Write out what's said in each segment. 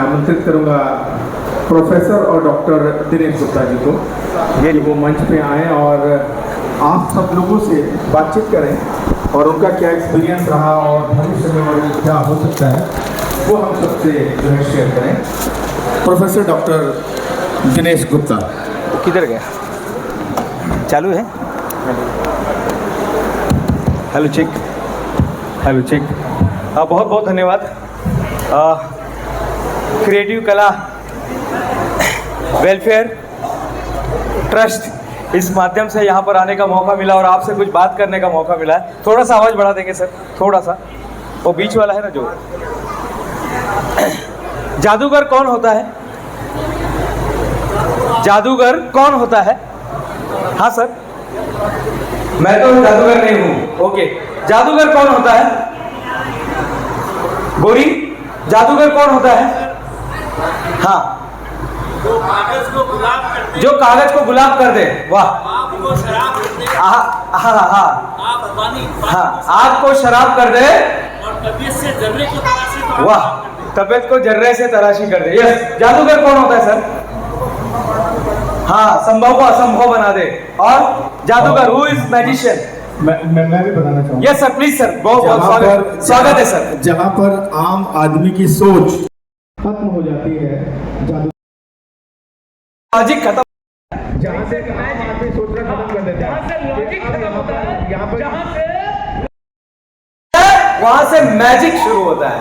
आमंत्रित करूंगा प्रोफेसर और डॉक्टर दिनेश गुप्ता जी को, ये वो मंच पे आए और आप सब लोगों से बातचीत करें और उनका क्या एक्सपीरियंस रहा और भविष्य में और क्या हो सकता है वो हम सबसे जो है शेयर करें। Professor doctor Dinesh Gupta. किधर गया? चालू है? Hello check, hello check. बहुत बहुत धन्यवाद। क्रिएटिव कला वेलफेयर ट्रस्ट इस माध्यम से यहाँ पर आने का मौका मिला और आपसे कुछ बात करने का मौका मिला है। थोड़ा सा आवाज़ बढ़ा देंगे सर, थोड़ा सा। वो बीच वाला है ना जो। जादूगर कौन होता है? जादूगर कौन होता है? हाँ सर, मैं तो जादूगर नहीं हूँ। ओके, जादूगर कौन होता है? गोरी, जादूगर कौन होता है? हाँ, जो कागज को गुलाब कर दे। वाह, हाँ हाँ हाँ, आग को शराब कर दे और तबीयत से जर्रे को तराशी। वाह, तबीयत को जर्रे से तराशी कर दे। यस, जादूगर कौन होता है सर? हाँ, संभव को असंभव बना दे। और जादूगर हु इज मैजिशियन? मैं भी बताना चाहूँगा। यस सर, प्लीज सर, बहुत बहुत स्वागत है सर। जहाँ पर आम आदमी की सोच खत्म हो जाती है, जादू लॉजिक खत्म, जहाँ से आम आदमी सोचना खत्म कर देता है, लॉजिक खत्म होता है, यहाँ पर वहां से मैजिक शुरू होता है।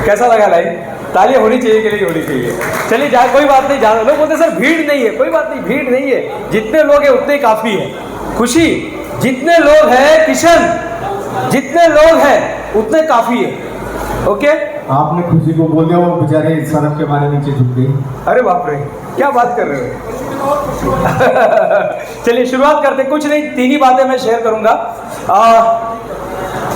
कैसा लगा लाइव? ताली होनी चाहिए के लिए होनी चाहिए। चलिए जा, कोई बात नहीं। जानो लोग बोलते सर भीड़ नहीं है, कोई बात नहीं, भीड़ नहीं है। जितने लोग हैं उतने काफी है। खुशी, जितने लोग हैं, किशन, जितने लोग हैं उतने काफी है। ओके, आपने खुशी को बोल दिया, वो बेचारे सड़क के मारे नीचे झुक गए। अरे बाप रे, क्या बात कर रहे हो? चलिए शुरुआत करते। कुछ नहीं, तीन ही बातें मैं शेयर करूंगा।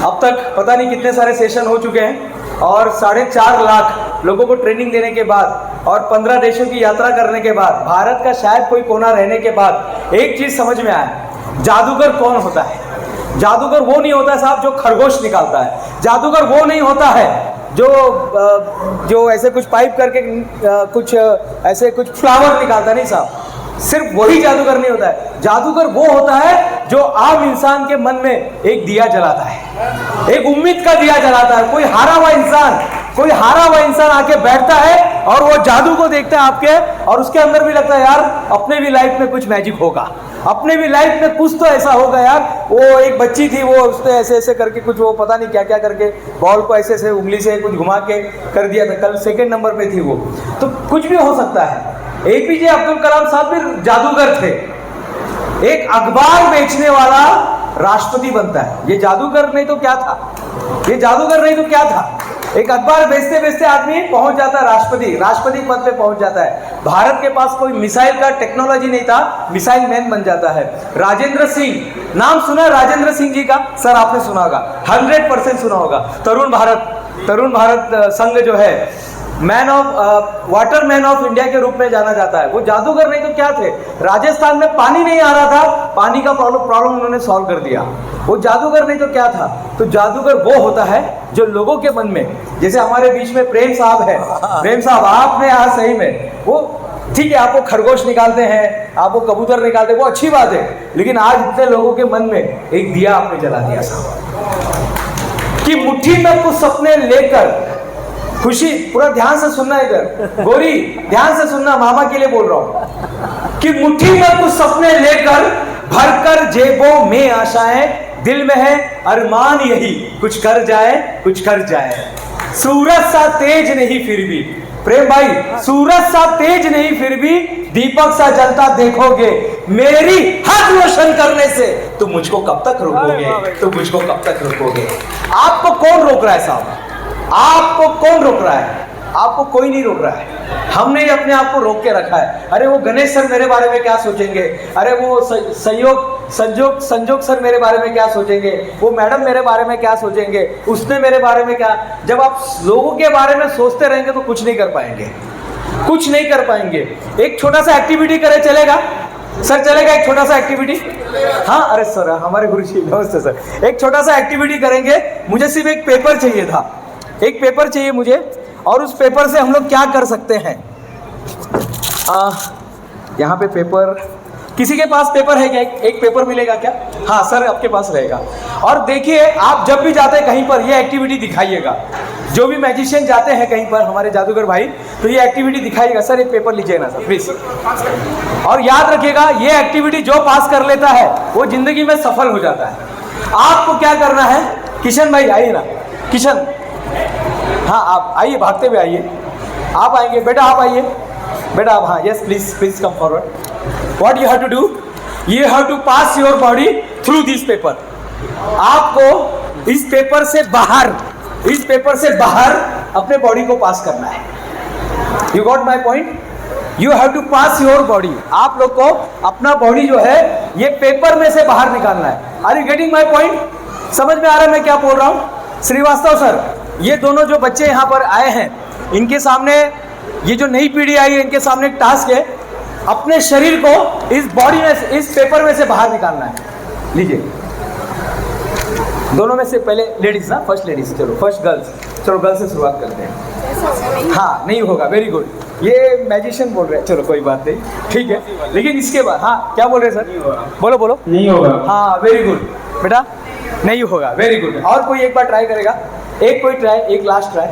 अब तक पता नहीं कितने सारे सेशन हो चुके हैं और 4.5 लाख लोगों को ट्रेनिंग देने के बाद और 15 देशों की यात्रा करने के बाद, भारत का शायद कोई कोना रहने के बाद एक चीज समझ में आया, जादूगर कौन होता है? जादूगर वो नहीं होता साहब जो खरगोश निकालता है। जादूगर वो नहीं होता है जो ऐसे कुछ पाइप करके कुछ ऐसे कुछ फ्लावर निकालता। नहीं साहब, सिर्फ वही जादूगर नहीं होता है। जादूगर वो होता है जो आम इंसान के मन में एक दिया जलाता है, एक उम्मीद का दिया जलाता है। कोई हारा हुआ इंसान आके बैठता है और वो जादू को देखता है आपके, और उसके अंदर भी लगता है यार अपने भी लाइफ में कुछ मैजिक होगा, अपने भी लाइफ में कुछ तो ऐसा होगा यार। वो एक बच्ची थी, वो उसने ऐसे ऐसे करके कुछ, वो पता नहीं क्या क्या करके बॉल को ऐसे ऐसे उंगली से कुछ घुमा के कर दिया था, कल 2nd नंबर पे थी वो। तो कुछ भी हो सकता है। APJ अब्दुल कलाम साहब भी जादूगर थे। एक अखबार बेचने वाला राष्ट्रपति बनता है। ये जादूगर नहीं तो क्या था? ये जादूगर नहीं तो क्या था? एक अखबार बेचते बेचते आदमी पहुंच जाता है राष्ट्रपति पद पे पहुंच जाता है। भारत के पास कोई मिसाइल का टेक्नोलॉजी नहीं था, मिसाइल मैन बन जाता है। राजेंद्र सिंह, नाम सुना राजेंद्र सिंह जी का? सर आपने सुना होगा, 100% सुना होगा। तरुण भारत संघ जो है, वाटर मैन ऑफ इंडिया के रूप में जाना जाता है। वो जादूगर नहीं तो क्या थे? राजस्थान में पानी नहीं आ रहा था, पानी का प्रॉब्लम उन्होंने सॉल्व कर दिया। वो जादूगर नहीं तो क्या था? तो जादूगर वो होता है जो लोगों के मन में, जैसे हमारे बीच में प्रेम साहब है, प्रेम साहब आपने यहाँ सही में, वो ठीक है, आपको खरगोश निकालते हैं, आपको कबूतर निकालते हैं, वो अच्छी बात है, लेकिन आज इतने लोगों के मन में एक दिया आपने जला दिया साहब कि मुट्ठी में कुछ सपने लेकर। खुशी, पूरा ध्यान से सुनना, इधर गोरी ध्यान से सुनना, मामा के लिए बोल रहा हूं कि मुट्ठी में कुछ सपने लेकर, भरकर जेबों में आशाएं, दिल में है अरमान यही कुछ कर जाए। सूरज सा तेज नहीं फिर भी, प्रेम भाई, सूरज सा तेज नहीं फिर भी दीपक सा जलता देखोगे, मेरी हक रोशन करने से तुम मुझको कब तक रोकोगे? आपको कौन रोक रहा है साहब? आपको कौन रोक रहा है? आपको कोई नहीं रोक रहा है, हमने अपने आप को रोक के रखा है। अरे वो गणेश सर मेरे बारे में क्या सोचेंगे, अरे वो संजोग सर मेरे बारे में क्या सोचेंगे, वो मैडम मेरे बारे में क्या सोचेंगे, उसने मेरे बारे में क्या। जब आप लोगों के बारे में सोचते रहेंगे तो कुछ नहीं कर पाएंगे। एक छोटा सा एक्टिविटी करें, चलेगा? सर चलेगा एक छोटा सा एक्टिविटी? हाँ अरे सर हमारे गुरु जी नमस्ते सर। एक छोटा सा एक्टिविटी करेंगे। मुझे सिर्फ एक पेपर चाहिए था, एक पेपर चाहिए मुझे, और उस पेपर से हम लोग क्या कर सकते हैं? यहाँ पे पेपर, किसी के पास पेपर है क्या? एक पेपर मिलेगा क्या? हाँ सर आपके पास रहेगा। और देखिए आप जब भी जाते हैं कहीं पर ये एक्टिविटी दिखाइएगा। जो भी मैजिशियन जाते हैं कहीं पर हमारे जादूगर भाई, तो ये एक्टिविटी दिखाइएगा। सर एक पेपर लीजिए ना सर प्लीज। और याद रखिएगा ये एक्टिविटी जो पास कर लेता है वो जिंदगी में सफल हो जाता है। आपको क्या करना है? किशन भाई आइए ना, किशन, हाँ आप आइए, भागते हुए आइए। आप आएंगे बेटा, आप आइए बेटा आप, हाँ yes please please come forward. What you have to do? You have to pass your body through this paper. आपको इस पेपर से बाहर, इस पेपर से बाहर अपने बॉडी को पास करना है। You got my point? You have to pass your body. आप लोग को अपना बॉडी जो है ये पेपर में से बाहर निकालना है। Are you getting my point? समझ में आ रहा है मैं क्या बोल रहा हूँ? श्रीवास्तव सर, ये दोनों जो बच्चे यहाँ पर आए हैं, इनके सामने, ये जो नई पीढ़ी आई है, इनके सामने एक टास्क है, अपने शरीर को इस बॉडी में से, इस पेपर में से बाहर निकालना है। लीजिए, दोनों में से पहले लेडीज ना, फर्स्ट लेडीज, चलो फर्स्ट गर्ल्स, चलो गर्ल्स से शुरुआत करते हैं। हाँ नहीं होगा, वेरी गुड, ये मैजिशियन बोल रहे हैं, चलो कोई बात नहीं, ठीक है। लेकिन इसके बाद, हाँ क्या बोल रहे हैं सर? बोलो बोलो। नहीं होगा। हाँ वेरी गुड बेटा, नहीं होगा, वेरी गुड। और कोई एक बार ट्राई करेगा? एक कोई ट्राई, एक लास्ट ट्राई,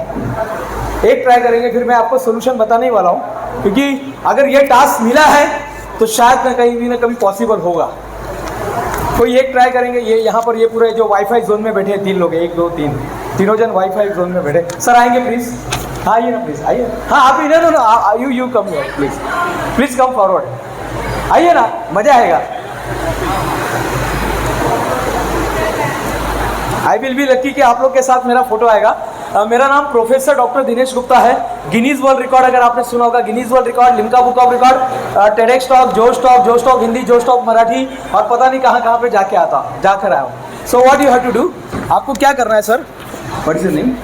एक ट्राई करेंगे, फिर मैं आपको सोल्यूशन बताने ही वाला हूँ। क्योंकि अगर ये टास्क मिला है तो शायद ना कहीं भी ना कभी पॉसिबल होगा। कोई एक ट्राई करेंगे। ये यहाँ पर ये पूरे जो वाईफाई जोन में बैठे हैं 3 लोग, 1 2 3, तीनों जन वाईफाई जोन में बैठे। सर आएंगे प्लीज? हाँ आइए ना प्लीज, आइए। हाँ आप इधर ना, you come here please, please come forward, आइए ना, मजा आएगा। आई विल बी लकी कि आप लोग के साथ मेरा फोटो आएगा। मेरा नाम प्रोफेसर डॉक्टर दिनेश गुप्ता है। गिनीज वर्ल्ड रिकॉर्ड अगर आपने सुना होगा, Guinness world record, Limca book of record, TEDx talk, जोश टॉक हिंदी, जोश टॉक मराठी, और पता नहीं कहाँ पे जाकर आया हूँ। So what you have to do, आपको क्या करना है sir? What is your name?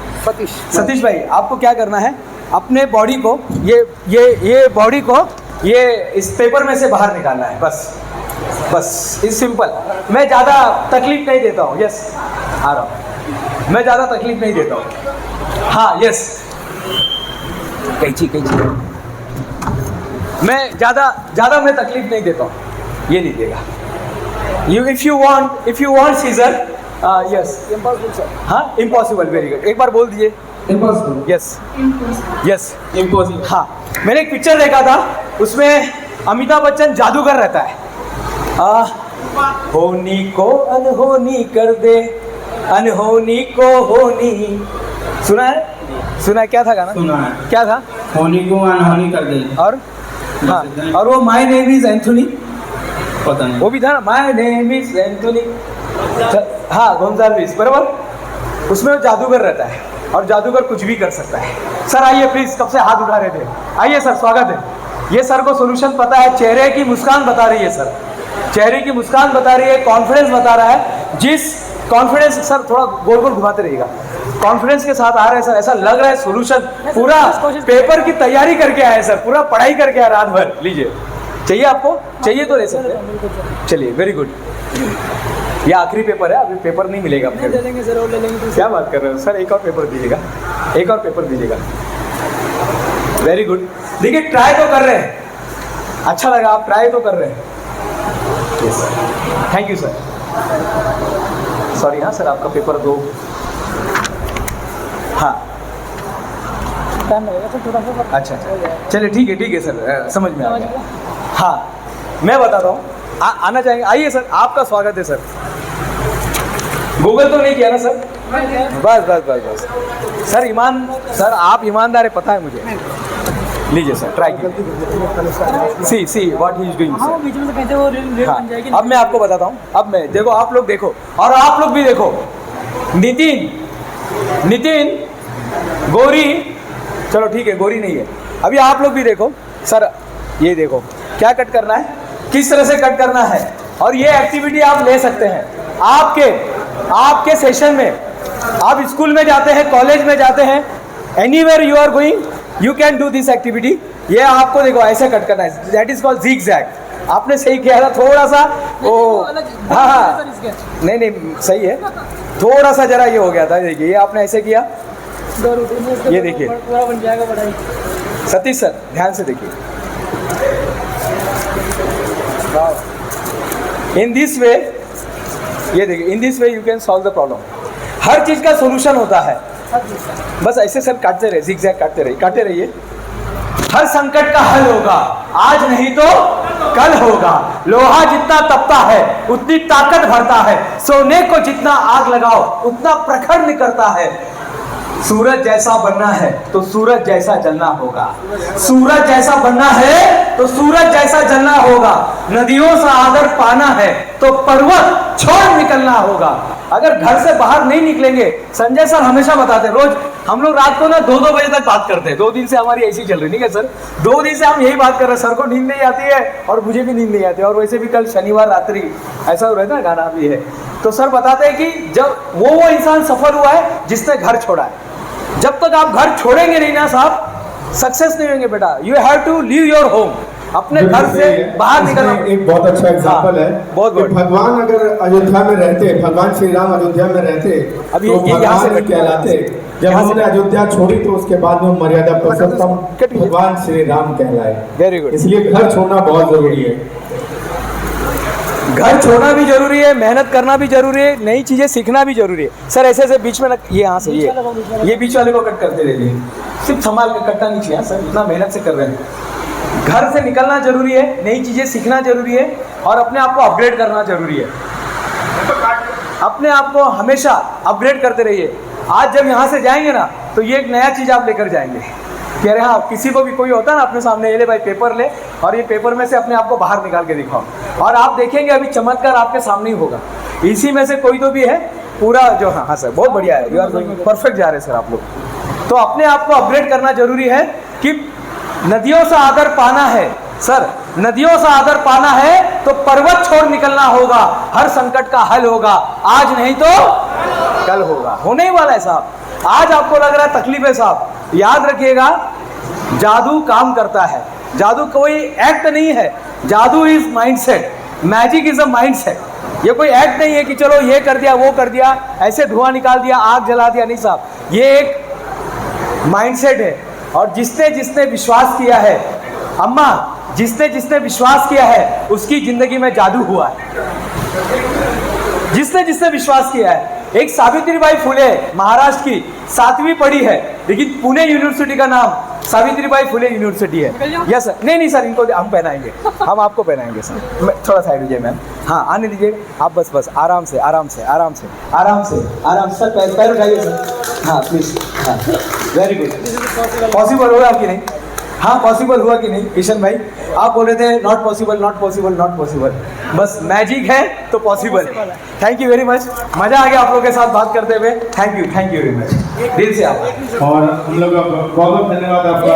Satish भाई, आपको क्या करना है? अपने बॉडी को, ये बॉडी को ये इस पेपर में से बाहर निकालना है, बस इस सिंपल। मैं ज़्यादा तकलीफ नहीं देता हूँ। यस आ रहा हूँ, मैं ज़्यादा तकलीफ नहीं देता हूँ। हाँ यस, कैची मैं ज़्यादा मैं तकलीफ नहीं देता हूँ। ये लीजिएगा। If you want scissor, yes impossible sir. हाँ इम्पॉसिबल, वेरी गुड, एक बार बोल दीजिए। Impossible, yes impossible. हाँ मैंने एक पिक्चर देखा था, उसमें अमिताभ बच्चन जादूगर रहता है। होनी को अनहोनी कर दे, अनहोनी को होनी। सुना है क्या था गाना? सुना है। क्या था? होनी को अनहोनी कर दे। और हाँ, और वो माय नेम इज एंथोनी, पता नहीं, वो भी था ना, माय नेम इज एंथोनी। हाँ गोंजाल्विस, बराबर। उसमें वो जादूगर रहता है और जादूगर कुछ भी कर सकता है। सर आइए प्लीज, कब से हाथ उठा रहे थे? आइए सर, स्वागत है। ये सर को सोल्यूशन पता है, चेहरे की मुस्कान बता रही है सर, चेहरे की मुस्कान बता रही है, कॉन्फिडेंस बता रहा है। जिस कॉन्फिडेंस, सर थोड़ा गोल गोल घुमाते रहिएगा, कॉन्फिडेंस के साथ आ रहे हैं सर, ऐसा लग रहा है सोल्यूशन पूरा पेपर की तैयारी करके आए सर, पूरा पढ़ाई करके आए रात भर। लीजिए, चाहिए आपको? चाहिए तो ले सकते हैं। चलिए वेरी गुड। ये आखिरी पेपर है, अभी पेपर नहीं मिलेगा। दे देंगे सर, और ले लेंगे। क्या बात कर रहे हो सर? एक और पेपर दीजिएगा, एक और पेपर दीजिएगा। Very good. देखिए ट्राई तो कर रहे हैं, अच्छा लगा, आप ट्राई तो कर रहे हैं। Yes thank you sir. Sorry हाँ सर, आपका पेपर 2। हाँ टाइम लगेगा सर थोड़ा सा। अच्छा चलिए ठीक है सर, समझ में आ गया। हाँ मैं बताता हूँ, आना चाहेंगे? आइए सर, आपका स्वागत है सर। गूगल तो नहीं किया ना सर? बस सर आप ईमानदार है, पता है मुझे। लीजिए सर, ट्राई कीजिए। See what he is doing हाँ, वो बीच में से कहते हैं वो रील बन जाएगी। अब मैं आपको बताता हूँ। अब मैं देखो, आप लोग देखो और आप लोग भी देखो। नितिन गौरी, चलो ठीक है गौरी नहीं है, अभी आप लोग भी देखो सर। ये देखो क्या कट करना है, किस तरह से कट करना है, और ये एक्टिविटी आप ले सकते हैं आपके सेशन में। आप स्कूल में जाते हैं, कॉलेज में जाते हैं, anywhere you are going, you can do this activity. ये आपको देखो ऐसे कट करना है, that is called zigzag. आपने सही किया था थोड़ा सा वो। हाँ हाँ सर इसके नहीं नहीं सही है, थोड़ा सा जरा ये हो गया था। देखिए ये आपने ऐसे किया। दो रूटीन में इसके ये देखिए। पूरा बन जाएगा बड़ा ही। सतीश सर ध्यान से देखिए। इन दिस वे, ये देखिए, in this way you can solve the problem. हर चीज का सोल्यूशन होता है। बस ऐसे सब काटते रहे, जिगजैग काटते रहिए। हर संकट का हल होगा, आज नहीं तो कल होगा। लोहा जितना तपता है उतनी ताकत भरता है। सोने को जितना आग लगाओ उतना प्रखर निकलता है। सूरज जैसा बनना है तो सूरज जैसा जलना होगा। सूरज जैसा बनना है तो सूरज जैसा जलना होगा। नदियों से आदर पाना है तो पर्वत छोड़ निकलना होगा। अगर घर से बाहर नहीं निकलेंगे, संजय सर हमेशा बताते, रोज हम लोग रात को ना 2-2 बजे तक बात करते हैं। 2 दिन से हमारी ऐसी चल रही, नहीं है सर? 2 दिन से हम यही बात कर रहे हैं। सर को नींद नहीं आती है और मुझे भी नींद नहीं आती है। और वैसे भी कल शनिवार रात्रि ऐसा हो रहा है ना, गाना भी है। तो सर बताते हैं कि जब वो इंसान सफल हुआ है जिसने घर छोड़ा है। जब तक आप घर छोड़ेंगे नहीं ना साहब, सक्सेस नहीं होंगे बेटा। You have to leave your home, अपने घर से बाहर निकलना। एक बहुत अच्छा एग्जांपल है। बहुत कि भगवान अगर अयोध्या में रहते, भगवान श्री राम अयोध्या में रहते अभी तो ये यहाँ से भगवान कहलाते। जब हमने अयोध्या छोड़ी तो उसके बाद में मर्यादा पुरुषोत्तम भगवान श्री राम कहलाए। Very good. इसलिए घर छोड़ना बहुत जरूरी है। घर छोड़ना भी जरूरी है, मेहनत करना भी जरूरी है, नई चीजें सीखना भी जरूरी है। सर ऐसे ऐसे बीच में ये यहाँ से ये बीच वाले को कट करते रहिए, सिर्फ संभाल के कटना नहीं चाहिए सर, इतना मेहनत से कर रहे हैं। घर से निकलना जरूरी है, नई चीजें सीखना जरूरी है और अपने आप को अपग्रेड करना जरूरी है। अपने आप को हमेशा अपग्रेड करते रहिए। आज जब यहाँ से जाएंगे ना तो ये एक नया चीज आप लेकर जाएंगे कि अरे हाँ, किसी को भी कोई होता है ना अपने सामने, ये ले भाई पेपर ले और ये पेपर में से अपने आप को बाहर निकाल के दिखाओ, और आप देखेंगे अभी चमत्कार आपके सामने ही होगा। इसी में से कोई तो भी है पूरा जो। हाँ सर बहुत बढ़िया है, यू आर परफेक्ट जा रहे हैं सर आप लोग। तो अपने आप को अपग्रेड करना जरूरी है कि नदियों से आदर पाना है सर, नदियों से आदर पाना है तो पर्वत छोड़ निकलना होगा। हर संकट का हल होगा, आज नहीं तो कल होगा। होने ही वाला है साहब। आज आपको लग रहा है तकलीफ है साहब, याद रखिएगा जादू काम करता है। जादू कोई एक्ट नहीं है, जादू is mindset, magic is a mindset. ये कोई एक्ट नहीं है कि चलो ये कर दिया वो कर दिया, ऐसे धुआं निकाल दिया आग जला दिया, नहीं साहब, ये एक माइंडसेट है। और जिसने जिसने विश्वास किया है, अम्मा जिसने जिसने विश्वास किया है उसकी जिंदगी में जादू हुआ है। जिसने जिसने विश्वास किया है। एक सावित्रीबाई फुले महाराष्ट्र की 7वीं पढ़ी है, लेकिन पुणे यूनिवर्सिटी का नाम सावित्रीबाई फुले यूनिवर्सिटी है। Yes sir. नहीं सर, इनको हम पहनाएंगे, हम आपको पहनाएंगे सर। थोड़ा साइड दीजिए मैम। हाँ आने दीजिए आप, बस आराम से आराम से आराम से आराम से आराम से। सर पैर उठाइए सर। हाँ प्लीज। हाँ वेरी गुड। पॉसिबल होगा कि नहीं? हाँ पॉसिबल हुआ कि नहीं किशन भाई? आप बोल रहे थे not possible not possible not possible, बस मैजिक है तो पॉसिबल है। थैंक यू वेरी मच, मजा आ गया आप लोगों के साथ बात करते हुए। थैंक यू वेरी मच, दिल से आप। और हम लोग बहुत बहुत धन्यवाद आपका।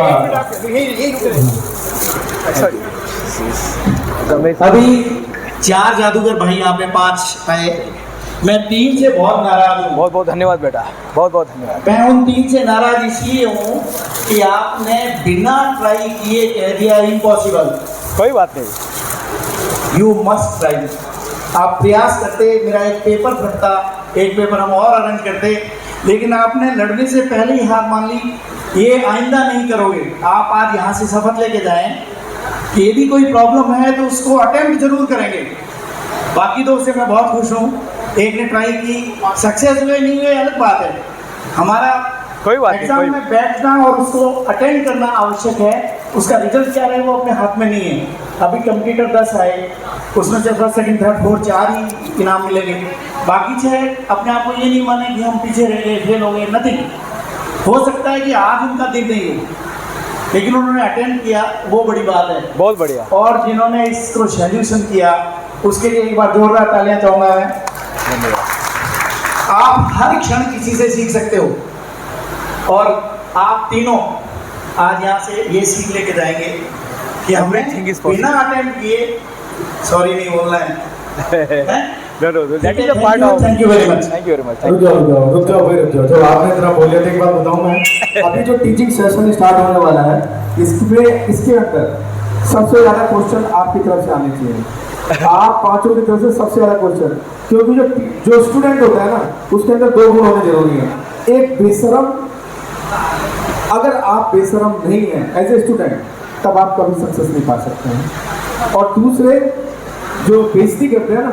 अभी 4 जादूगर भाई यहाँ पे 5 आए, मैं 3 से बहुत नाराज हूँ। बहुत बहुत धन्यवाद बेटा, बहुत बहुत धन्यवाद। मैं उन 3 से नाराज इसलिए हूँ कि आपने बिना ट्राई किए कह दिया इम्पॉसिबल। कोई बात नहीं, यू मस्ट ट्राई। आप प्रयास करते, मेरा एक पेपर फटता, एक पेपर हम और अरेंज करते, लेकिन आपने लड़ने से पहले ही हार मान ली। ये आइंदा नहीं करोगे। आप आज यहाँ से शपथ लेके जाएं कि यदि कोई प्रॉब्लम है तो उसको अटेम्प्ट जरूर करेंगे। बाकी तो उससे मैं बहुत खुश हूँ। एक ने ट्राई की, सक्सेस हुए नहीं हुए अलग बात है। हमारा कोई बात नहीं, एग्जाम में बैठना और उसको अटेंड करना आवश्यक है। उसका रिजल्ट क्या रहे वो अपने हाथ में नहीं है। अभी कंप्यूटर 10 आए, उसमें से फर्स्ट सेकंड थर्ड फोर्थ 4 ही इनाम मिलेंगे। बाकी 6 अपने आप को ये नहीं माने कि हम पीछे रह गए, फेल हो गए, नथिंग। हो सकता है कि आज उनका दिन नहीं हो, लेकिन उन्होंने अटेंड किया, वो बड़ी बात है। बहुत बढ़िया। और जिन्होंने इसको सॉल्यूशन किया उसके लिए एक बार जोरदार तालियां चाहूँगा मैं। आप हर क्षण किसी से सीख सकते हो, और आप तीनों आज यहाँ से ये सीख लेके जाएंगे कि हमने बिना अटेम्प्ट किए सॉरी नहीं बोलना है। That is a part of. Thank you very much. Thank you very much. रुक जाओ। जो आपने इतना बोल दिया था, एक बात बताऊं मैं। अभी जो टीचिंग सेशन स्टार्ट होने वाला है, इसके अंदर सबसे ज्यादा क्वेश्चन आपकी तरफ से आने चाहिए। आप पांचों की तरफ से सबसे ज्यादा क्वेश्चन, क्योंकि जो स्टूडेंट होता है ना, उसके अंदर दो गुण होने जरूरी है। एक बेशरम, अगर आप बेशरम नहीं हैं एज ए स्टूडेंट, तब आप कभी सक्सेस नहीं पा सकते हैं। और दूसरे जो बेइज्जती करते हैं ना,